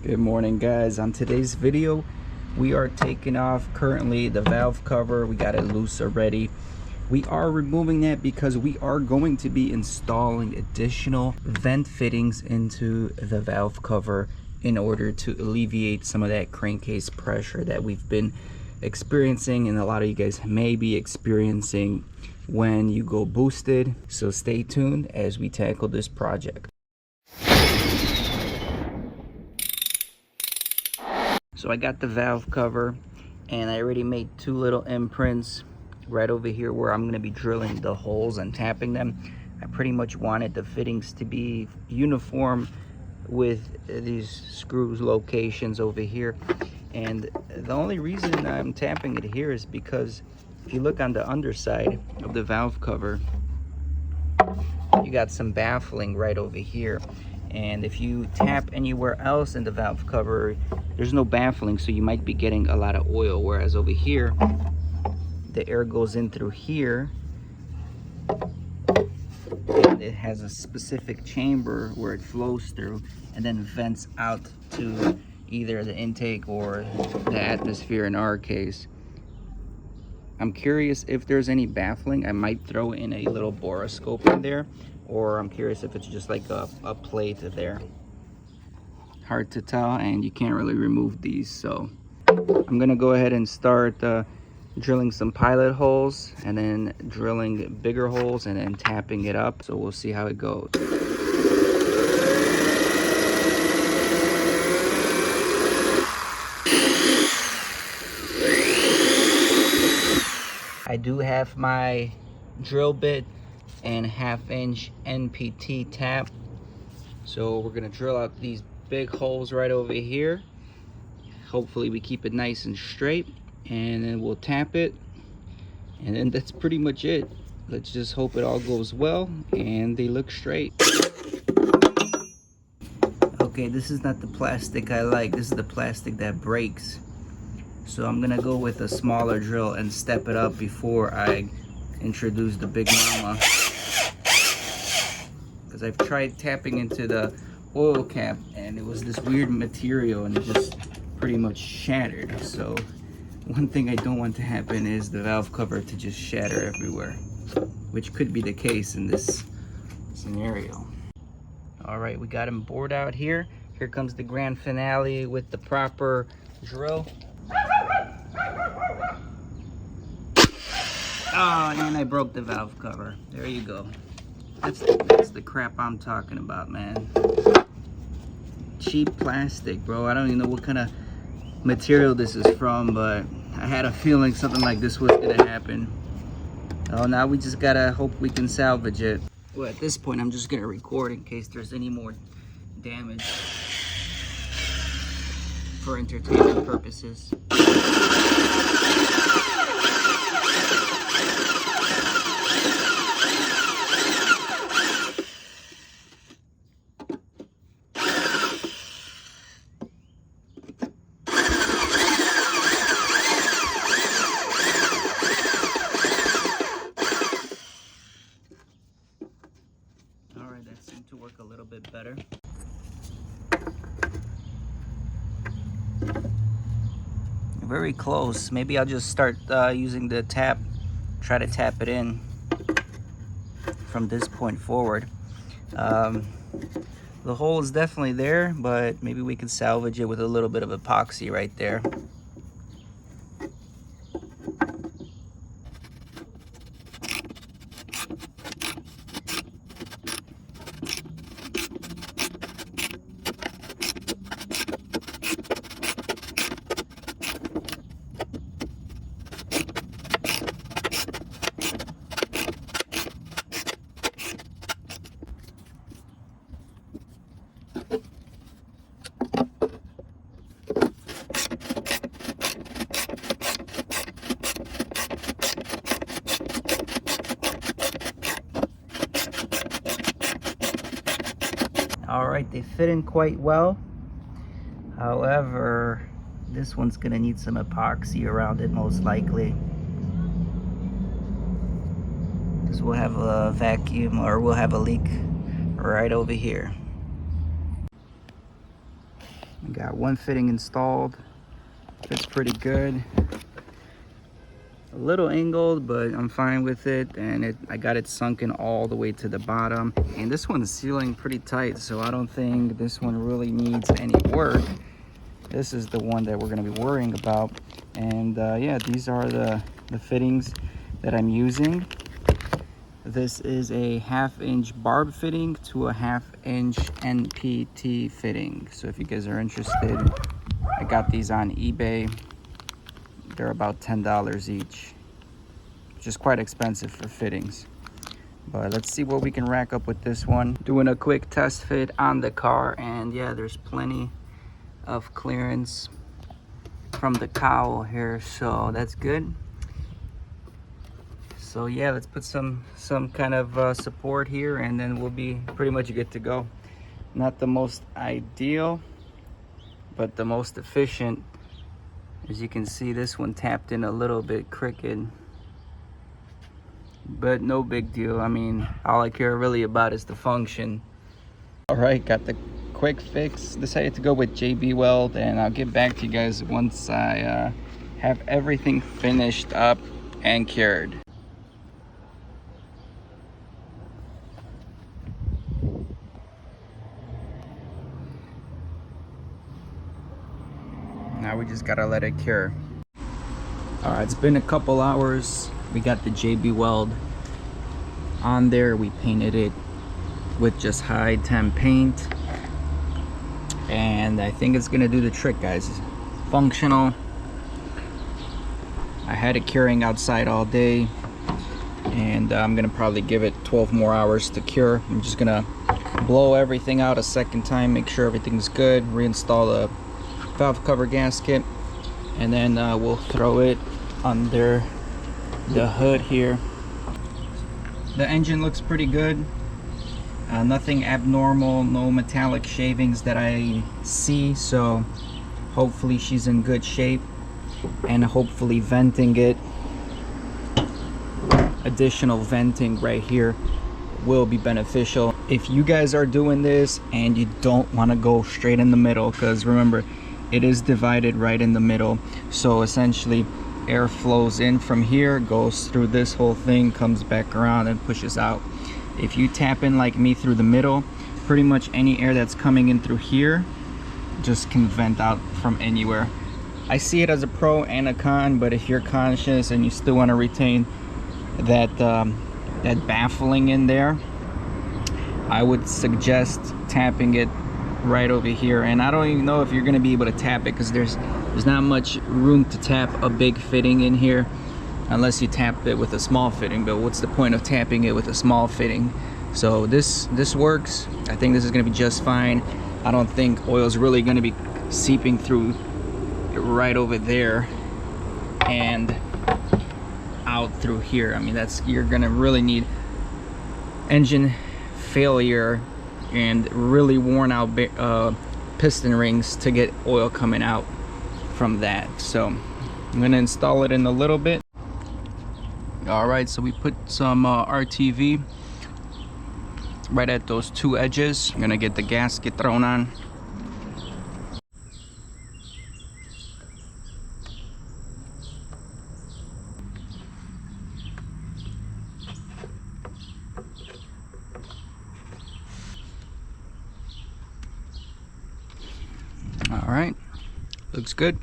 Good morning, guys. On today's video we are taking off currently the valve cover. We got it loose already. We are removing that because we are going to be installing additional vent fittings into the valve cover in order to alleviate some of that crankcase pressure that we've been experiencing, and a lot of you guys may be experiencing when you go boosted. So stay tuned as we tackle this project. So I got the valve cover and I already made two little imprints right over here where I'm going to be drilling the holes and tapping them. I pretty much wanted the fittings to be uniform with these screws locations over here, and the only reason I'm tapping it here is because if you look on the underside of the valve cover, you got some baffling right over here, and if you tap anywhere else in the valve cover, there's no baffling, so you might be getting a lot of oil, whereas over here the air goes in through here and it has a specific chamber where it flows through and then vents out to either the intake or the atmosphere in our case. I'm curious if there's any baffling. I might throw in a little borescope in there, or I'm curious if it's just like a plate there. Hard to tell, and you can't really remove these, so I'm gonna go ahead and start drilling some pilot holes and then drilling bigger holes and then tapping it up. So we'll see how it goes. I do have my drill bit and 1/2-inch NPT tap, so we're gonna drill out these big holes right over here. Hopefully we keep it nice and straight, and then we'll tap it, and then that's pretty much it. Let's just hope it all goes well and they look straight. Okay, this is not the plastic I like. This is the plastic that breaks. So I'm gonna go with a smaller drill and step it up before I introduce the big mama, because I've tried tapping into the oil cap and it was this weird material and it just pretty much shattered. So one thing I don't want to happen is the valve cover to just shatter everywhere, which could be the case in this scenario. All right, we got him bored out here. Here comes the grand finale with the proper drill. Oh, and I broke the valve cover. There you go. That's the crap I'm talking about, man. Cheap plastic, bro. I don't even know what kind of material this is from, but I had a feeling something like this was gonna happen. Oh, now we just gotta hope we can salvage it. Well, at this point I'm just gonna record in case there's any more damage for entertainment purposes. That seemed to work a little bit better. Very close. Maybe I'll just start using the tap, try to tap it in from this point forward. The hole is definitely there, but maybe we can salvage it with a little bit of epoxy right there. All right, they fit in quite well. However, this one's gonna need some epoxy around it most likely, because we'll have a vacuum, or we'll have a leak right over here. I got one fitting installed. Fits pretty good. A little angled, but I'm fine with it. And I got it sunken all the way to the bottom. And this one's sealing pretty tight, so I don't think this one really needs any work. This is the one that we're going to be worrying about. And yeah, these are the fittings that I'm using. This is a 1/2 inch barb fitting to a 1/2 inch NPT fitting. So if you guys are interested, I got these on eBay. They're about $10 each, which is quite expensive for fittings. But let's see what we can rack up with this one. Doing a quick test fit on the car, and yeah, there's plenty of clearance from the cowl here, so that's good. So yeah, let's put some kind of support here, and then we'll be pretty much good to go. Not the most ideal, but the most efficient. As you can see, this one tapped in a little bit crooked, but no big deal. I mean, all I care really about is the function. All right, got the quick fix. Decided to go with JB Weld, and I'll get back to you guys once I have everything finished up and cured. Now we just gotta let it cure. All right, it's been a couple hours. We got the JB Weld on there. We painted it with just high temp paint, and I think it's gonna do the trick, guys. Functional. I had it curing outside all day, and I'm gonna probably give it 12 more hours to cure. I'm just gonna blow everything out a second time, make sure everything's good, reinstall the valve cover gasket, and then we'll throw it under the hood here. The engine looks pretty good. Nothing abnormal, no metallic shavings that I see, so hopefully she's in good shape, and hopefully venting it, additional venting right here, will be beneficial. If you guys are doing this and you don't want to go straight in the middle, because remember, it is divided right in the middle, so essentially air flows in from here, goes through this whole thing, comes back around and pushes out. If you tap in like me through the middle, pretty much any air that's coming in through here just can vent out from anywhere. I see it as a pro and a con, but if you're conscious and you still want to retain that that baffling in there, I would suggest tapping it right over here. And I don't even know if you're going to be able to tap it, because there's not much room to tap a big fitting in here unless you tap it with a small fitting. But what's the point of tapping it with a small fitting? So this works. I think this is going to be just fine. I don't think oil is really going to be seeping through right over there and out through here. I mean, you're going to really need engine failure and really worn out piston rings to get oil coming out from that. So I'm gonna install it in a little bit. All right, so we put some RTV right at those two edges. I'm gonna get the gasket thrown on. All right, looks good.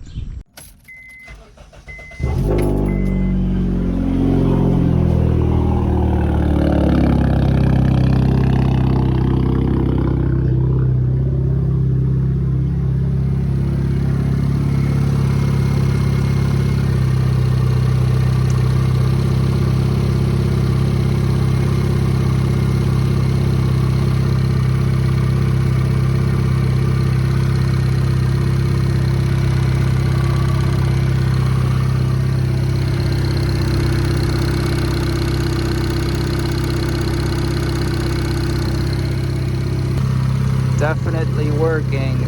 Definitely working.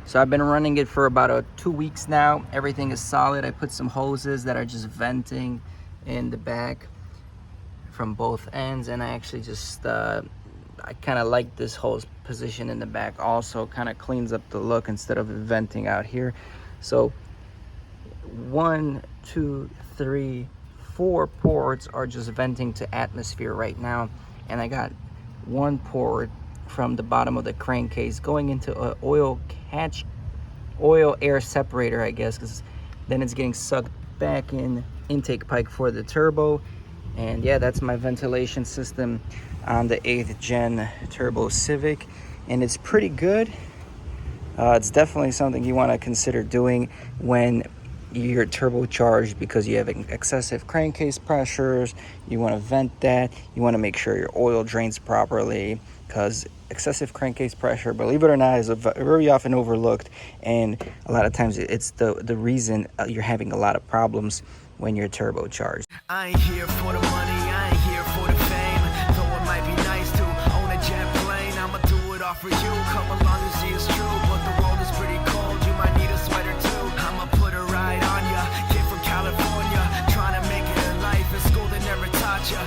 So I've been running it for about 2 weeks now. Everything is solid. I put some hoses that are just venting in the back from both ends, and I actually just I kind of like this hose position in the back also. Kind of cleans up the look instead of venting out here. So 1, 2, 3, 4 ports are just venting to atmosphere right now, and I got 1 port from the bottom of the crankcase going into an oil air separator, I guess, because then it's getting sucked back in intake pipe for the turbo. And yeah, that's my ventilation system on the 8th gen turbo Civic, and it's pretty good. It's definitely something you want to consider doing when you're turbocharged, because you have excessive crankcase pressures. You want to vent that. You want to make sure your oil drains properly, because excessive crankcase pressure, believe it or not, is very often overlooked, and a lot of times it's the reason you're having a lot of problems when you're turbocharged. I ain't here for the money, I ain't here for the fame. Though it might be nice to own a jet plane, I'ma do it all for you. Come along and see it's true, but the world is pretty cold. You might need a sweater too. I'ma put a ride on ya. Kid from California, trying to make it in life. In school they never taught ya.